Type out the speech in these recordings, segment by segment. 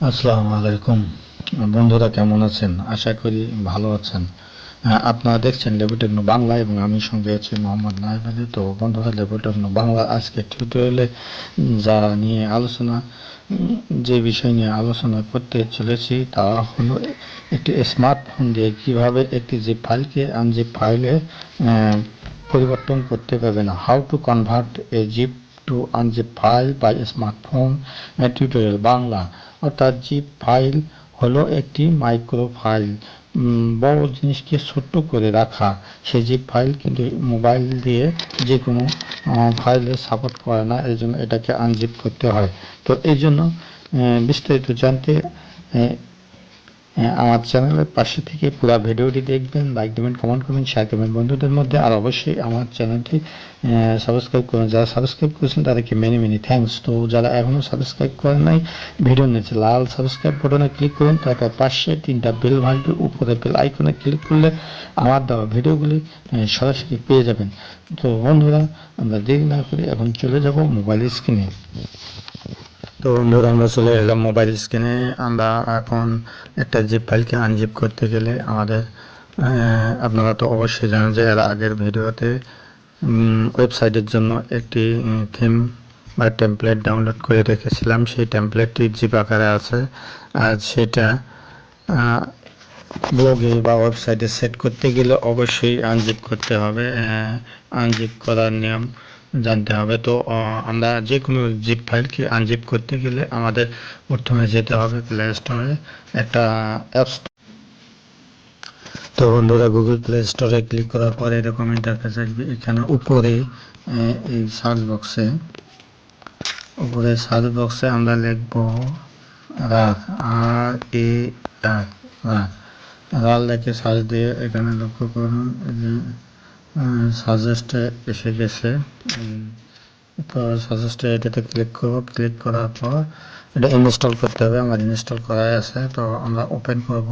আসসালামু আলাইকুম বন্ধুরা, কেমন আছেন? আশা করি ভালো আছেন। আপনারা দেখছেন লেবুটেকনো বাংলা এবং আমি সঙ্গে আছি মোহাম্মদ নাইম আলী। তো বন্ধুরা, লেবুটেকনো বাংলা আজকে টিউটোরিয়ালে যা নিয়ে আলোচনা যে বিষয় নিয়ে আলোচনা করতে চলেছি তা হলো একটি স্মার্টফোন দিয়ে কিভাবে একটি জিপ ফাইলকে আনজিপ ফাইলে পরিবর্তন করতে পারবেন। How to convert a zip to unzip file by smartphone tutorial Bangla. অর্থাৎ জিপ ফাইল হলো একটি মাইক্রো ফাইল, বড় জিনিসকে ছোট্ট করে রাখা। সেই জিপ ফাইল কিন্তু মোবাইল দিয়ে যে কোনো ফাইলে সাপোর্ট করে না, এই জন্য এটাকে আনজিপ করতে হয়। তো এই জন্য বিস্তারিত জানতে আমার চ্যানেলের পাশে থেকে পুরো ভিডিওটি দেখবেন, লাইক দেবেন, কমেন্ট করবেন, শেয়ার করবেন বন্ধুদের মধ্যে। আর অবশ্যই আমার চ্যানেলটি সাবস্ক্রাইব করুন। যারা সাবস্ক্রাইব করেছেন তাদেরকে মেনি মেনি থ্যাঙ্কস। তো যারা এখনও সাবস্ক্রাইব করেন নাই, ভিডিওর নিচে লাল সাবস্ক্রাইব বাটনে ক্লিক করুন, তারপর পাশে তিনটা বেল ভাইবে উপরে বেল আইকনে ক্লিক করলে আমার দেওয়া ভিডিওগুলি সরাসরি পেয়ে যাবেন। তো বন্ধুরা, আমরা দেরি না করে এখন চলে যাব মোবাইল স্ক্রিনে। তো বন্ধুরা, আমরা চলে এলাম মোবাইল স্ক্রিনে। আমরা এখন একটা জিপ ফাইলকে আনজিপ করতে গেলে আমাদের আপনারা তো অবশ্যই জানেন যে এর আগের ভিডিওতে ওয়েবসাইটের জন্য একটি থিম বা টেমপ্লেট ডাউনলোড করে রেখেছিলাম। সেই টেমপ্লেটটি জিপ আকারে আছে, আর সেটা ব্লগে বা ওয়েবসাইটে সেট করতে গেলে অবশ্যই আনজিপ করতে হবে। আনজিপ করার নিয়ম জানতে হবে। তো আমরা যে কোনো জিপ ফাইলকে আনজিপ করতে গেলে আমাদের প্রথমে যেতে হবে প্লে স্টোরে, একটা অ্যাপস। তো বন্ধুরা, গুগল প্লে স্টোরে ক্লিক করার পরে এরকম ইন্টারফেস আসবে। এখানে উপরে এই সার্চ বক্সে আমরা লিখব রাগ, রাল লিখে সার্চ দিয়ে এখানে লক্ষ্য করুন যে সাজেস্টে এসে গেছে। তো সাজেস্টে এটাতে ক্লিক করব। ক্লিক করার পর এটা ইনস্টল করতে হবে। আমার ইনস্টল করাই আছে, তো আমরা ওপেন করব।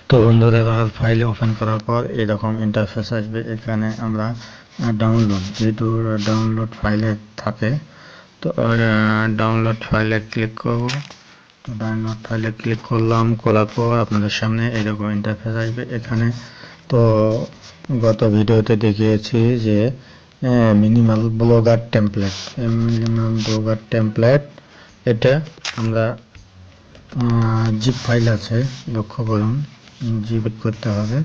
তো বন্ধুরা, ফাইলে ওপেন করার পর এরকম ইন্টারফেস আসবে। এখানে আমরা ডাউনলোড, যেহেতু ডাউনলোড ফাইলে থাকে, তো ডাউনলোড ফাইলে ক্লিক করব। তো ডাউনলোড ফাইলে ক্লিক করলাম, করার পর আপনাদের সামনে এরকম ইন্টারফেস আসবে। এখানে তো গত ভিডিওতে দেখিয়েছি যে মিনিমাল ব্লগার টেমপ্লেট, এটা আমরা জিপ ফাইল আছে, লক্ষ্য করুন, জিপ করতে হবে।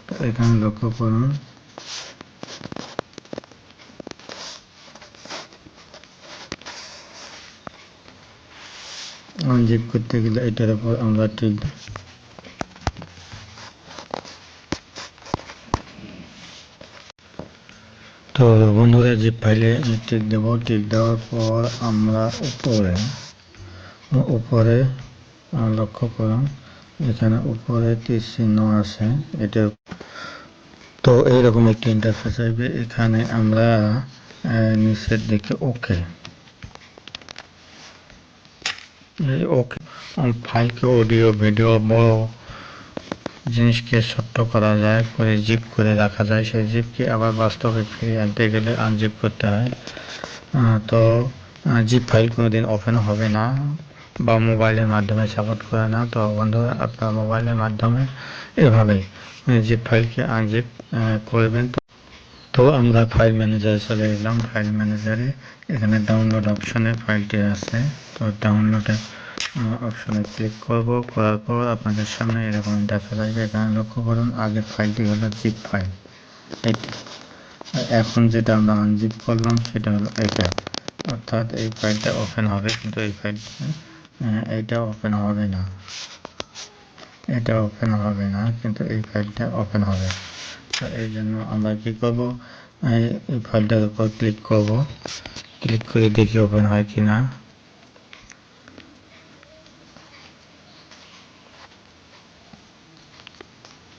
তো এখানে লক্ষ্য করুন, জিপ করতে গেলে এটার উপর আমরা ঠিক তো বন্ধুরা, জিপ ফাইলে টিক দেব। টিক দেওয়ার পর আমরা উপরে লক্ষ্য করুন, এখানে উপরে তীর চিহ্ন আছে, এটা। তো এইরকম একটি ইন্টারফেস আসবে। এখানে আমরা নিচের দিকে ওকে ফাইলকে অডিও ভিডিও বড় জিনিসকে ছোট্ট করা যায়, করে জিপ করে রাখা যায়। সেই জিপকে আবার বাস্তবে ফিরিয়ে আনতে গেলে আনজিপ করতে হয়। তো জিপ ফাইল কোনোদিন ওপেন হবে না বা মোবাইলের মাধ্যমে সাপোর্ট করে না। তো বন্ধুরা, আপনার মোবাইলের মাধ্যমে এভাবে জিপ ফাইলকে আনজিপ করবেন। তো আমরা ফাইল ম্যানেজারে চলে এলাম। ফাইল ম্যানেজারে এখানে ডাউনলোড অপশনে ফাইলটি আছে। তো ডাউনলোডের অপশনে ক্লিক করব। করার পর আপনাদের সামনে এরকম দেখা যাবে। এখানে লক্ষ্য করুন, আগের ফাইলটি হলো জিপ ফাইল, এটি। এখন যেটা আমরা আনজিপ করলাম সেটা হলো এটা, অর্থাৎ এই ফাইলটা ওপেন হবে, কিন্তু এই ফাইলটা এইটা ওপেন হবে না, এটা ওপেন হবে না, কিন্তু এই ফাইলটা ওপেন হবে। তো এই জন্য আমরা কী করবো, এই ফাইলটার উপর ক্লিক করব। ক্লিক করে দেখি ওপেন হয় কি না।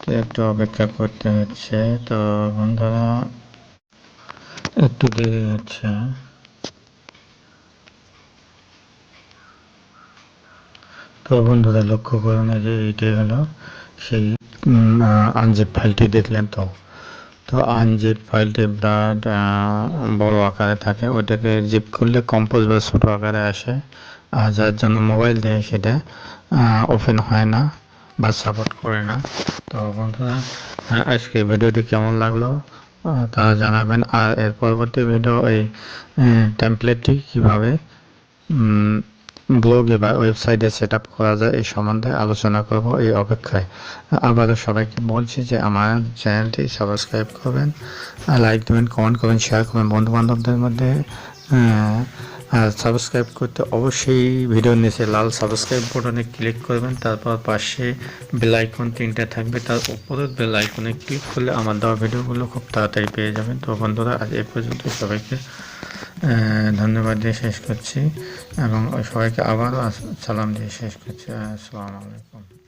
তো একটু অপেক্ষা করতে হচ্ছে। তো বন্ধুরা, একটু দেরি হচ্ছে। তো বন্ধুরা, লক্ষ্য করুন যে এইটাই হলো সেই আনজিপ ফাইলটি দেখলেন। তো তো আনজিপ ফাইলটি বিরাট বড় আকারে থাকে, ওটাকে জিপ করলে কম্পোজ বা ছোটো আকারে আসে। আর যার জন্য মোবাইল দেয় সেটা ওপেন হয় না বা সাপোর্ট করে না। তো বন্ধুরা, আজকে ভিডিওটি কেমন লাগলো তা জানাবেন। আর এর পরবর্তী ভিডিও এই টেমপ্লেটটি কীভাবে ব্লগে বা ওয়েবসাইটে সেট আপ করা যায় এই সম্বন্ধে আলোচনা করব এই অপেক্ষায়। আবারও সবাইকে বলছি যে আমার চ্যানেলটি সাবস্ক্রাইব করবেন, লাইক দেবেন, কমেন্ট করবেন, শেয়ার করবেন বন্ধুবান্ধবদের মধ্যে। আর সাবস্ক্রাইব করতে অবশ্যই ভিডিওর নিচে লাল সাবস্ক্রাইব বাটনে ক্লিক করবেন, তারপর পাশে বেল আইকন 3টে থাকবে, তার উপরের বেল আইকনে ক্লিক করলে আমার দেওয়া ভিডিওগুলো খুব তাড়াতাড়ি পেয়ে যাবেন। তো বন্ধুরা, আজ এই পর্যন্ত। সবাইকে ধন্যবাদ দিয়ে শেষ করছি এবং সবাইকে আবারও সালাম দিয়ে শেষ করছি। আসসালামু আলাইকুম।